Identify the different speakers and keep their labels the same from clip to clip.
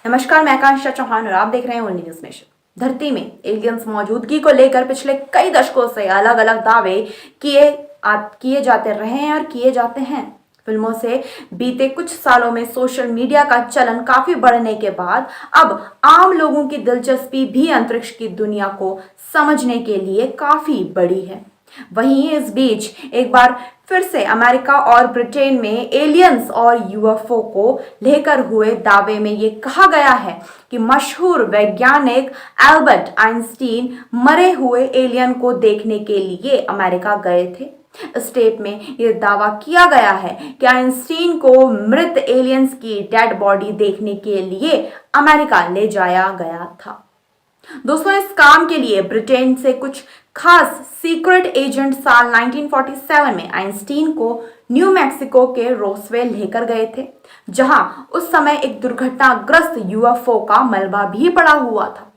Speaker 1: नमस्कार, मैं आकांक्षा चौहान और आप देख रहे हैं ओनली न्यूज नेशन। धरती में एलियंस मौजूदगी को लेकर पिछले कई दशकों से अलग अलग दावे किए जाते रहे हैं और किए जाते हैं। फिल्मों से बीते कुछ सालों में सोशल मीडिया का चलन काफी बढ़ने के बाद अब आम लोगों की दिलचस्पी भी अंतरिक्ष की दुनिया को समझने के लिए काफी बड़ी है। वहीं इस बीच एक बार फिर से अमेरिका और ब्रिटेन में एलियंस और यूएफओ को लेकर हुए दावे में ये कहा गया है कि मशहूर वैज्ञानिक एल्बर्ट आइंस्टीन मरे हुए एलियन को देखने के लिए अमेरिका गए थे। इस टेप में यह दावा किया गया है कि आइंस्टीन को मृत एलियंस की डेड बॉडी देखने के लिए अमेरिका ले जाया गया था। दोस्तों, इस काम के लिए ब्रिटेन से कुछ खास सीक्रेट एजेंट साल 1947 में आइंस्टीन को न्यू मैक्सिको के रोसवेल लेकर गए थे, जहां उस समय एक दुर्घटनाग्रस्त यूएफओ का मलबा भी पड़ा हुआ था,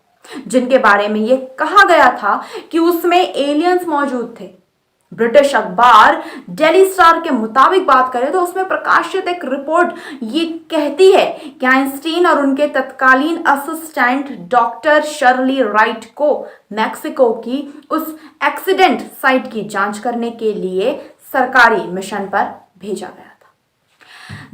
Speaker 1: जिनके बारे में यह कहा गया था कि उसमें एलियंस मौजूद थे। ब्रिटिश अखबार डेली स्टार के मुताबिक बात करें तो उसमें प्रकाशित एक रिपोर्ट ये कहती है कि आइंस्टीन और उनके तत्कालीन असिस्टेंट डॉक्टर शर्ली राइट को मैक्सिको की उस एक्सीडेंट साइट की जांच करने के लिए सरकारी मिशन पर भेजा गया था।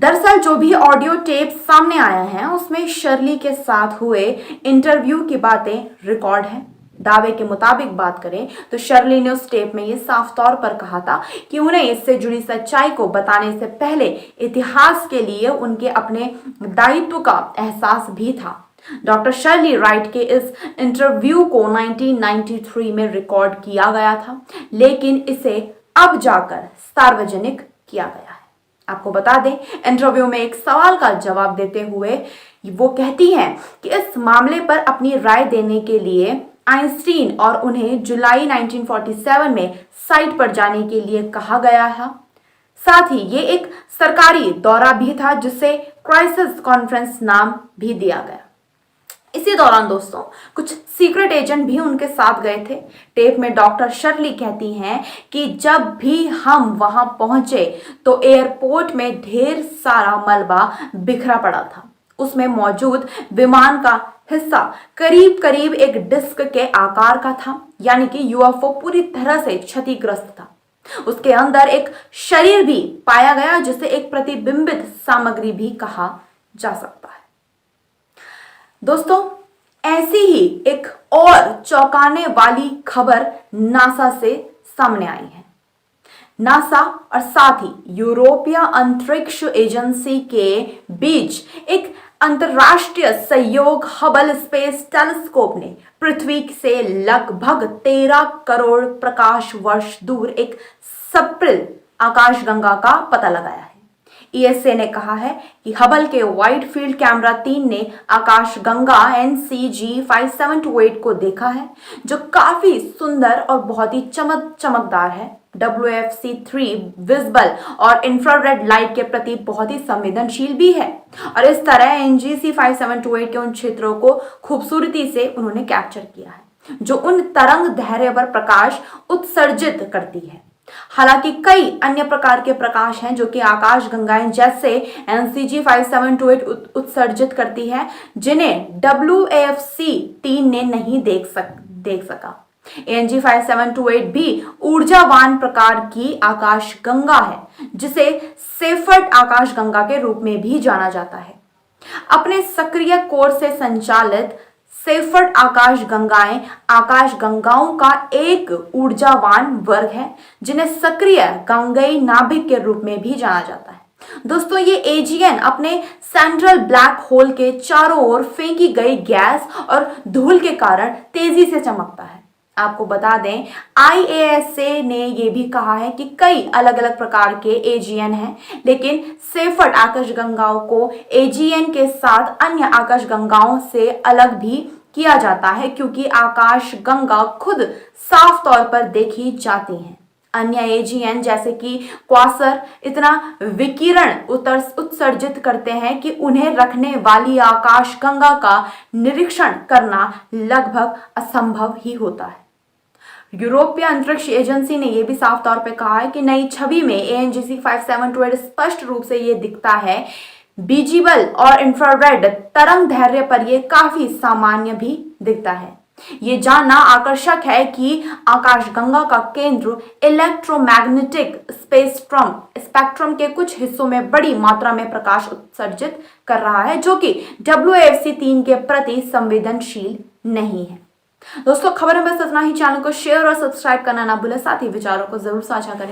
Speaker 1: दरअसल जो भी ऑडियो टेप सामने आया है उसमें शर्ली के साथ हुए इंटरव्यू की बातें रिकॉर्ड हैं। दावे के मुताबिक बात करें तो शर्ली ने उस टेप में ये साफ तौर पर कहा था कि उन्हें इससे जुड़ी सच्चाई को बताने से पहले इतिहास के लिए उनके अपने दायित्व का एहसास भी था। डॉक्टर शर्ली राइट के इस इंटरव्यू को 1993 में रिकॉर्ड किया गया था, लेकिन इसे अब जाकर सार्वजनिक किया गया है। आपको बता दें, इंटरव्यू में एक सवाल का जवाब देते हुए वो कहती हैं कि इस मामले पर अपनी राय देने के लिए आइंस्टीन और उन्हें जुलाई 1947 में साइट पर जाने के लिए कहा गया था। साथ ही ये एक सरकारी दौरा भी था जिसे क्राइसिस कॉन्फ्रेंस नाम भी दिया गया। इसी दौरान दोस्तों कुछ सीक्रेट एजेंट भी उनके साथ गए थे। टेप में डॉक्टर शर्ली कहती हैं कि जब भी हम वहां पहुंचे तो एयरपोर्ट में ढेर सारा मलबा बिखरा पड़ा था। उसमें मौजूद विमान का हिस्सा करीब करीब एक डिस्क के आकार का था, यानी कि यूएफओ पूरी तरह से क्षतिग्रस्त था। उसके अंदर एक शरीर भी पाया गया जिसे एक प्रतिबिंबित सामग्री भी कहा जा सकता है। दोस्तों, ऐसी ही एक और चौंकाने वाली खबर नासा से सामने आई है। नासा और साथ ही यूरोपीय अंतरिक्ष एजेंसी के बीच एक अंतरराष्ट्रीय सहयोग हबल स्पेस टेलीस्कोप ने पृथ्वी से लगभग 13 करोड़ प्रकाश वर्ष दूर एक सप्रिल आकाशगंगा का पता लगाया है। ईएसए ने कहा है कि हबल के वाइड फील्ड कैमरा 3 ने आकाशगंगा NCG 5728 को देखा है, जो काफी सुंदर और बहुत ही चमकदार है। WFC3 विजिबल और इंफ्रारेड लाइट के प्रति बहुत ही संवेदनशील भी है और इस तरह NGC 5728 के उन क्षेत्रों को खूबसूरती से उन्होंने कैप्चर किया है जो उन तरंग धैर्य पर प्रकाश उत्सर्जित करती है। हालांकि कई अन्य प्रकार के प्रकाश हैं जो कि आकाशगंगाएं जैसे NCG 5728 उत्सर्जित करती है, जिन्हें WAFC3 ने नहीं देख सका। NG 5728 भी ऊर्जावान प्रकार की आकाशगंगा है जिसे सेफर्ट आकाशगंगा के रूप में भी जाना जाता है। अपने सक्रिय कोर से संचालित सेफर्ट आकाशगंगाएं आकाशगंगाओं का एक ऊर्जावान वर्ग है जिन्हें सक्रिय गंगेय नाभिक के रूप में भी जाना जाता है। दोस्तों, ये AGN अपने सेंट्रल ब्लैक होल के चारों ओर फेंकी गई गैस और धूल के कारण तेजी से चमकता है। आपको बता दें, IASA ने यह भी कहा है कि कई अलग अलग प्रकार के AGN हैं, लेकिन सेफर्ट आकाशगंगाओं को AGN के साथ अन्य आकाशगंगाओं से अलग भी किया जाता है क्योंकि आकाशगंगा खुद साफ तौर पर देखी जाती हैं। अन्य AGN जैसे कि क्वासर इतना विकिरण उत्सर्जित करते हैं कि उन्हें रखने वाली आकाशगंगा का निरीक्षण करना लगभग असंभव ही होता है। यूरोपीय अंतरिक्ष एजेंसी ने यह भी साफ तौर पर कहा है कि नई छवि में ANGC 5728 स्पष्ट रूप से यह दिखता है विजिबल और इंफ्रारेड तरंग दैर्ध्य पर यह काफी सामान्य भी दिखता है। ये जानना आकर्षक है कि आकाशगंगा का केंद्र इलेक्ट्रोमैग्नेटिक स्पेक्ट्रम के कुछ हिस्सों में बड़ी मात्रा में प्रकाश उत्सर्जित कर रहा है, जो कि WFC3 के प्रति संवेदनशील नहीं है। दोस्तों, खबर में बस इतना ही। चैनल को शेयर और सब्सक्राइब करना ना भूलें, साथ ही विचारों को जरूर साझा करें।